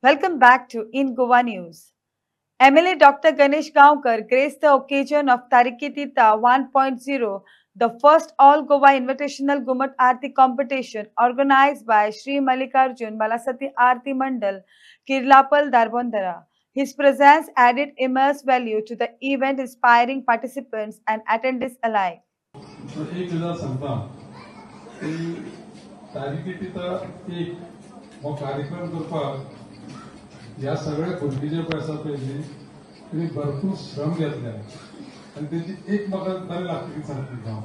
Welcome back to In Goa News. MLA Dr. Ganesh Gaonkar graced the occasion of Tariki Tita 1.0, the first all Goa Invitational Gumat Aarti competition organized by Sri Mallikarjun Balasati Aarti Mandal, Kirlapal, Darbondara. His presence added immense value to the event, inspiring participants and attendees alike. एक गजाल सांगता की तारीखे तिथं एक हो कार्यक्रम करपाक ह्या सगळ्या भुरगीं जे पळय आसा पळय न्ही तेणी भरपूर श्रम घेतले आनी तेची एक म्हाका बरें लागता की सांगता हांव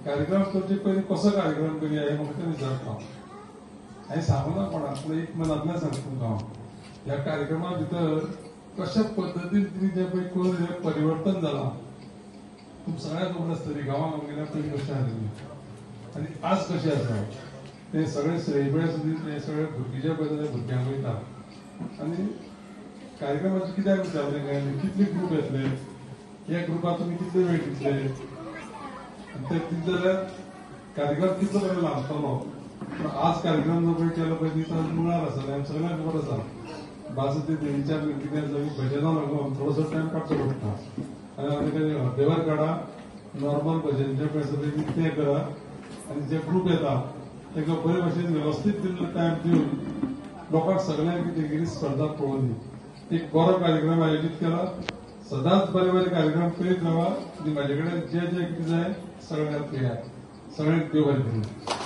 कार्यक्रम करचे पयलीं कसो कार्यक्रम करया हें म्हाका ते विचारता हांवें सांगूना कोणाक पूण एक मनांतल्यान सांगता तुमकां हांव ह्या कार्यक्रमा भितर कशा पद्दतीन तुमी जें पळय करून हें परिवर्तन जालां सगळ्यात खबर आसतली गांवांत आमगेल्या पयलीं कशें आसलें आनी आज कशें आसा ते सगळे सैबळे सुद्दां ते सगळे भुरगीं जे पळय ते भुरग्यांक वयता आनी कार्यक्रमाचें कित्याक विचारलें काय कितले ग्रूप येतले ह्या ग्रुपाक तुमी कितले वेळ दितले आनी ते दितले जाल्यार कार्यक्रम कितलो बरो लागतलो पूण आज कार्यक्रम जो पळय केलो पळय न्ही तो मुळार आसतले आनी सगळ्यांक खबर आसा बाजू ते देवीच्या कितें भजनां लागून थोडोसो टायम काडचो पडटा आनी देवर काडा नॉर्मल भजन जे पळय आसा ते करा आनी जे ग्रूप येता ताका बरे भशेन वेवस्थीत टायम दिवन लोकांक सगळ्यांक तेगेली स्पर्धा पळोवनी एक बरो कार्यक्रम आयोजीत केला सदांच बरे बरे कार्यक्रम करीत रावा आनी म्हाजे कडेन जे जे कितें जाय सगळ्यांक येयात सगळ्यांक देव बरें करूं.